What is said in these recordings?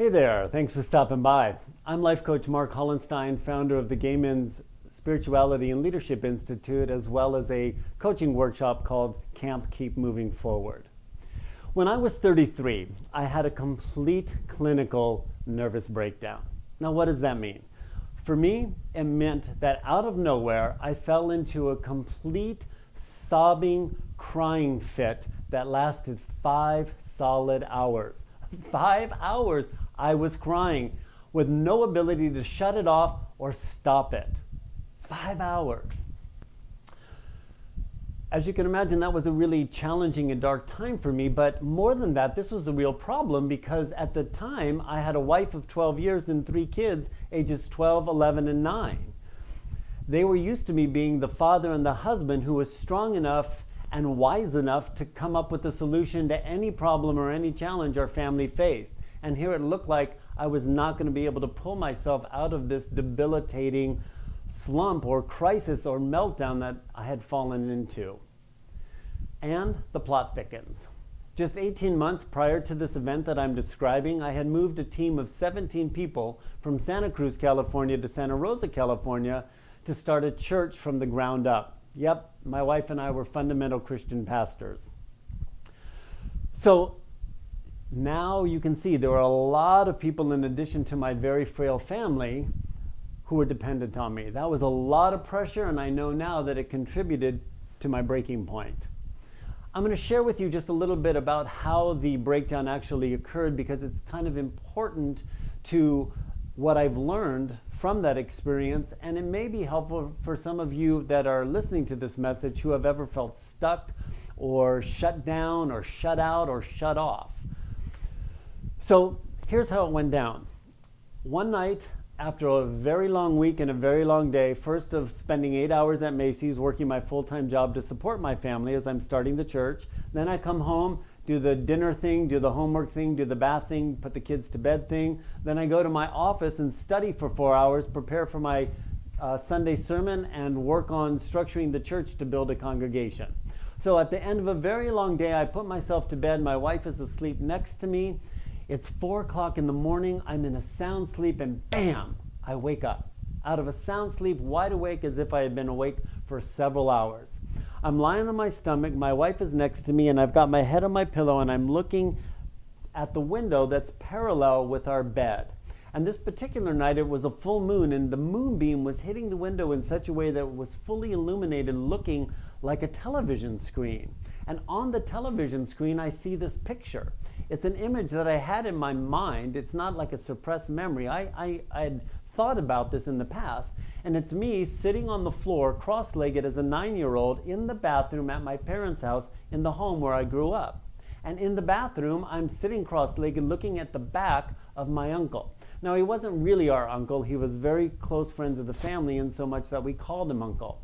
Hey there, thanks for stopping by. I'm life coach Mark Hollenstein, founder of the Gay Men's Spirituality and Leadership Institute, as well as a coaching workshop called Camp Keep Moving Forward. When I was 33, I had a complete clinical nervous breakdown. Now, what does that mean? For me, it meant that out of nowhere, I fell into a complete sobbing, crying fit that lasted 5 solid hours. 5 hours I was crying with no ability to shut it off or stop it. 5 hours. As you can imagine, that was a really challenging and dark time for me, but more than that, this was a real problem because at the time I had a wife of 12 years and 3 kids, ages 12, 11, and 9. They were used to me being the father and the husband who was strong enough and wise enough to come up with a solution to any problem or any challenge our family faced. And here it looked like I was not going to be able to pull myself out of this debilitating slump or crisis or meltdown that I had fallen into. And the plot thickens. Just 18 months prior to this event that I'm describing, I had moved a team of 17 people from Santa Cruz, California to Santa Rosa, California to start a church from the ground up. Yep, my wife and I were fundamental Christian pastors. So now you can see there were a lot of people in addition to my very frail family who were dependent on me. That was a lot of pressure, and I know now that it contributed to my breaking point. I'm going to share with you just a little bit about how the breakdown actually occurred because it's kind of important to what I've learned from that experience, and it may be helpful for some of you that are listening to this message who have ever felt stuck or shut down or shut out or shut off. So here's how it went down. One night, after a very long week and a very long day, first of spending 8 hours at Macy's working my full-time job to support my family as I'm starting the church, then I come home, do the dinner thing, do the homework thing, do the bath thing, put the kids to bed thing. Then I go to my office and study for 4 hours, prepare for my Sunday sermon, and work on structuring the church to build a congregation. So at the end of a very long day, I put myself to bed. My wife is asleep next to me. It's 4 o'clock in the morning. I'm in a sound sleep, and bam, I wake up. Out of a sound sleep, wide awake as if I had been awake for several hours. I'm lying on my stomach, my wife is next to me, and I've got my head on my pillow, and I'm looking at the window that's parallel with our bed. And this particular night, it was a full moon, and the moonbeam was hitting the window in such a way that it was fully illuminated, looking like a television screen. And on the television screen, I see this picture. It's an image that I had in my mind. It's not like a suppressed memory. I had thought about this in the past, and it's me sitting on the floor cross-legged as a 9-year-old in the bathroom at my parents' house in the home where I grew up. And in the bathroom, I'm sitting cross-legged looking at the back of my uncle. Now, he wasn't really our uncle. He was very close friends of the family, in so much that we called him uncle.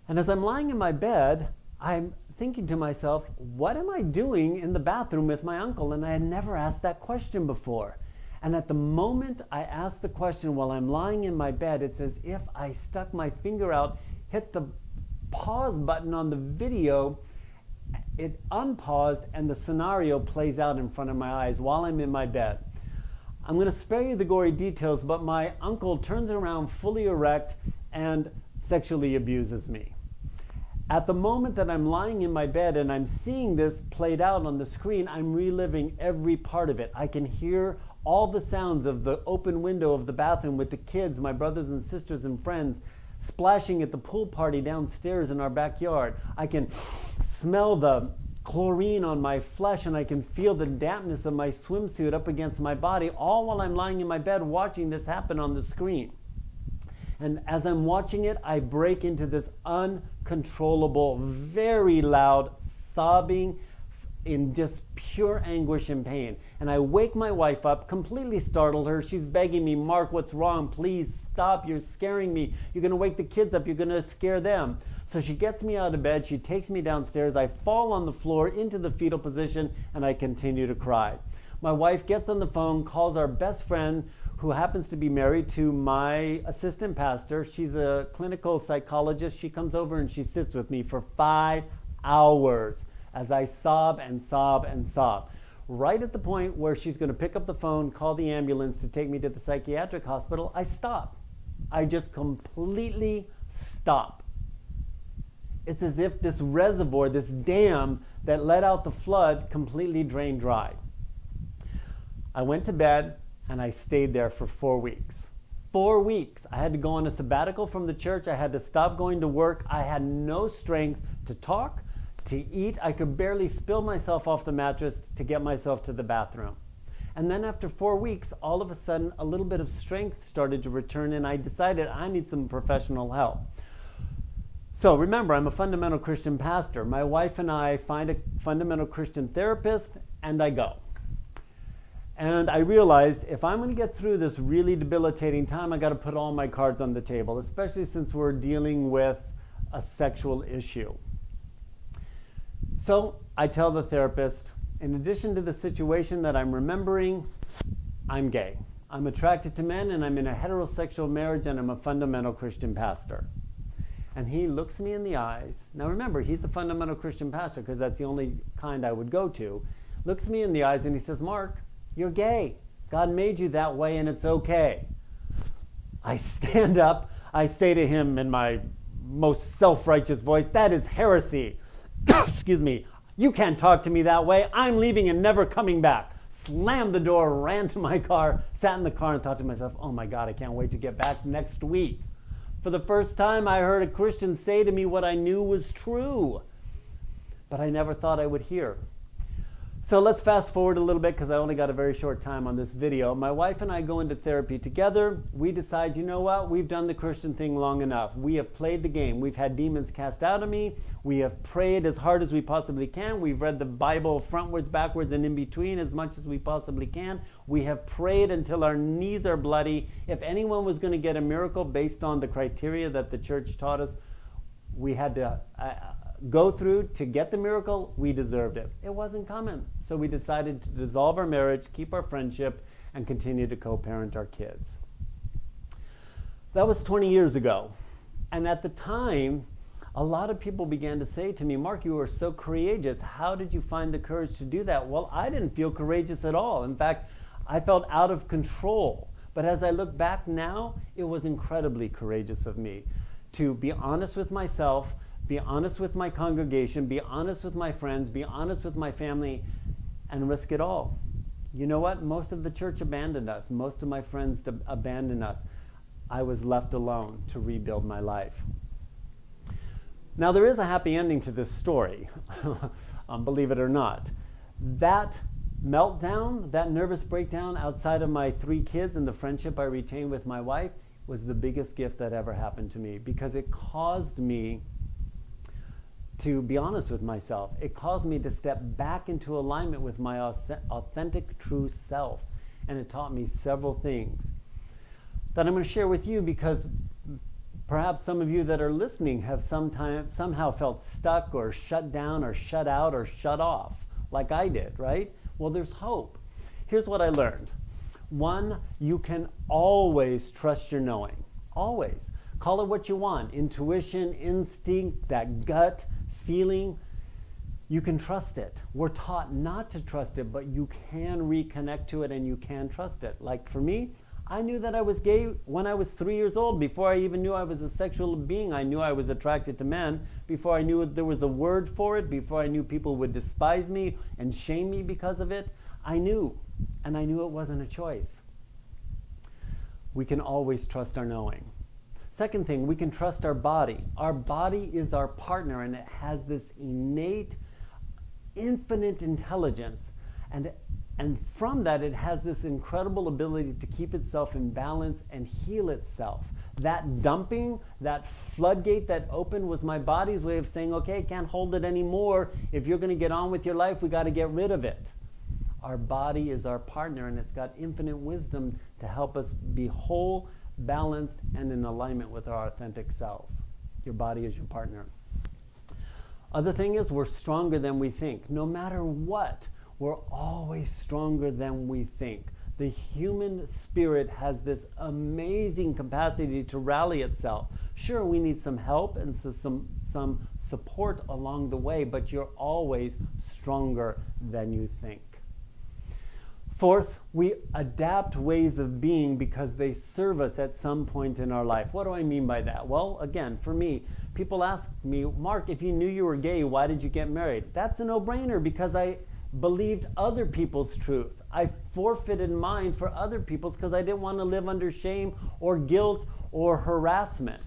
And as I'm lying in my bed, I'm thinking to myself, what am I doing in the bathroom with my uncle? And I had never asked that question before. And at the moment I asked the question while I'm lying in my bed, it's as if I stuck my finger out, hit the pause button on the video, it unpaused, and the scenario plays out in front of my eyes while I'm in my bed. I'm going to spare you the gory details, but my uncle turns around fully erect and sexually abuses me. At the moment that I'm lying in my bed and I'm seeing this played out on the screen, I'm reliving every part of it. I can hear all the sounds of the open window of the bathroom with the kids, my brothers and sisters and friends, splashing at the pool party downstairs in our backyard. I can smell the chlorine on my flesh, and I can feel the dampness of my swimsuit up against my body, all while I'm lying in my bed watching this happen on the screen. And as I'm watching it, I break into this uncontrollable, very loud sobbing in just pure anguish and pain. And I wake my wife up, completely startled her. She's begging me, Mark, what's wrong? Please stop. You're scaring me. You're going to wake the kids up. You're going to scare them. So she gets me out of bed. She takes me downstairs. I fall on the floor into the fetal position, and I continue to cry. My wife gets on the phone, calls our best friend, who happens to be married to my assistant pastor. She's a clinical psychologist. She comes over and she sits with me for 5 hours as I sob and sob and sob. right at the point where she's going to pick up the phone, call the ambulance to take me to the psychiatric hospital, I stop. I just completely stop. It's as if this reservoir, this dam that let out the flood, completely drained dry. I went to bed and I stayed there for 4 weeks. 4 weeks. I had to go on a sabbatical from the church. I had to stop going to work. I had no strength to talk, to eat. I could barely spill myself off the mattress to get myself to the bathroom. And then after 4 weeks, all of a sudden, a little bit of strength started to return, and I decided I need some professional help. So remember, I'm a fundamental Christian pastor. My wife and I find a fundamental Christian therapist, and I go. And I realized if I'm going to get through this really debilitating time, I got to put all my cards on the table, especially since we're dealing with a sexual issue. So I tell the therapist, in addition to the situation that I'm remembering, I'm gay. I'm attracted to men, and I'm in a heterosexual marriage, and I'm a fundamental Christian pastor. And he looks me in the eyes. Now remember, he's a fundamental Christian pastor because that's the only kind I would go to. Looks me in the eyes and he says, Mark, you're gay. God made you that way and it's okay. I stand up. I say to him in my most self-righteous voice, that is heresy. Excuse me. You can't talk to me that way. I'm leaving and never coming back. Slammed the door, ran to my car, sat in the car and thought to myself, oh my God, I can't wait to get back next week. For the first time, I heard a Christian say to me what I knew was true, but I never thought I would hear. So let's fast forward a little bit because I only got a very short time on this video. My wife and I go into therapy together. We decide, you know what? We've done the Christian thing long enough. We have played the game. We've had demons cast out of me. We have prayed as hard as we possibly can. We've read the Bible frontwards, backwards, and in between as much as we possibly can. We have prayed until our knees are bloody. If anyone was going to get a miracle based on the criteria that the church taught us, we had to go through to get the miracle, we deserved it. It wasn't coming. So we decided to dissolve our marriage, keep our friendship, and continue to co-parent our kids. That was 20 years ago. And at the time, a lot of people began to say to me, Mark, you were so courageous. How did you find the courage to do that? Well, I didn't feel courageous at all. In fact, I felt out of control. But as I look back now, it was incredibly courageous of me to be honest with myself, be honest with my congregation, be honest with my friends, be honest with my family, and risk it all. You know what? Most of the church abandoned us. Most of my friends abandoned us. I was left alone to rebuild my life. Now, there is a happy ending to this story, believe it or not. That meltdown, that nervous breakdown outside of my 3 kids and the friendship I retained with my wife was the biggest gift that ever happened to me because it caused me to be honest with myself. It caused me to step back into alignment with my authentic, true self. And it taught me several things that I'm going to share with you because perhaps some of you that are listening have somehow felt stuck or shut down or shut out or shut off like I did, right? Well, there's hope. Here's what I learned. 1, you can always trust your knowing. Always. Call it what you want. Intuition, instinct, that gut feeling. You can trust it. We're taught not to trust it, but you can reconnect to it and you can trust it. Like for me, I knew that I was gay when I was 3 years old. Before I even knew I was a sexual being, I knew I was attracted to men. Before I knew there was a word for it, before I knew people would despise me and shame me because of it, I knew. And I knew it wasn't a choice. We can always trust our knowing. Second thing, we can trust our body. Our body is our partner and it has this innate, infinite intelligence. And from that, it has this incredible ability to keep itself in balance and heal itself. That dumping, that floodgate that opened was my body's way of saying, okay, can't hold it anymore. If you're going to get on with your life, we got to get rid of it. Our body is our partner and it's got infinite wisdom to help us be whole, balanced, and in alignment with our authentic self. Your body is your partner. Other thing is we're stronger than we think. No matter what, we're always stronger than we think. The human spirit has this amazing capacity to rally itself. Sure, we need some help and some support along the way, but you're always stronger than you think. Fourth, we adapt ways of being because they serve us at some point in our life. What do I mean by that? Well, again, for me, people ask me, Mark, if you knew you were gay, why did you get married? That's a no-brainer because I believed other people's truth. I forfeited mine for other people's because I didn't want to live under shame or guilt or harassment.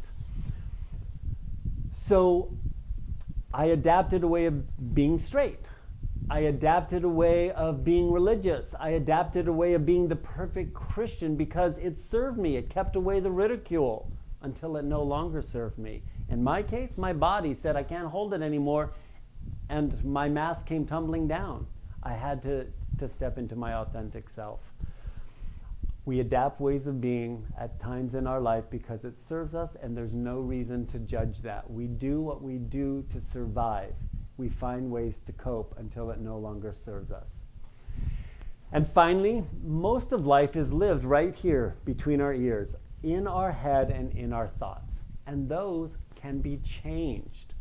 So I adapted a way of being straight. I adapted a way of being religious. I adapted a way of being the perfect Christian because it served me. It kept away the ridicule until it no longer served me. In my case, my body said I can't hold it anymore, and my mask came tumbling down. I had to step into my authentic self. We adapt ways of being at times in our life because it serves us, and there's no reason to judge that. We do what we do to survive. We find ways to cope until it no longer serves us. And finally, most of life is lived right here between our ears, in our head and in our thoughts. And those can be changed.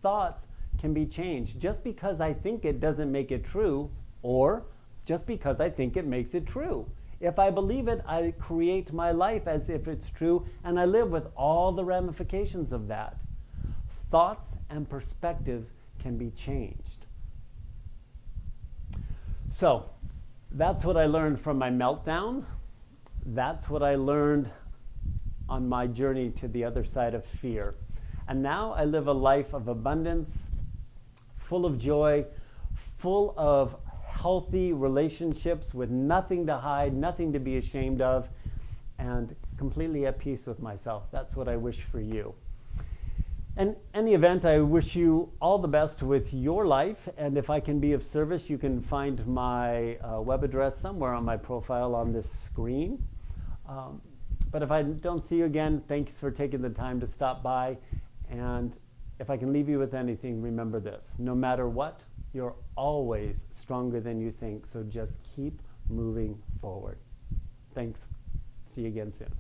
Thoughts can be changed. Just because I think it doesn't make it true, or just because I think it makes it true. If I believe it, I create my life as if it's true, and I live with all the ramifications of that. Thoughts and perspectives can be changed. So, that's what I learned from my meltdown. That's what I learned on my journey to the other side of fear. And now I live a life of abundance, full of joy, full of healthy relationships with nothing to hide, nothing to be ashamed of, and completely at peace with myself. That's what I wish for you. In any event, I wish you all the best with your life, and if I can be of service, you can find my web address somewhere on my profile on this screen. But if I don't see you again, thanks for taking the time to stop by, and if I can leave you with anything, remember this: no matter what, you're always stronger than you think, so just keep moving forward. Thanks. See you again soon.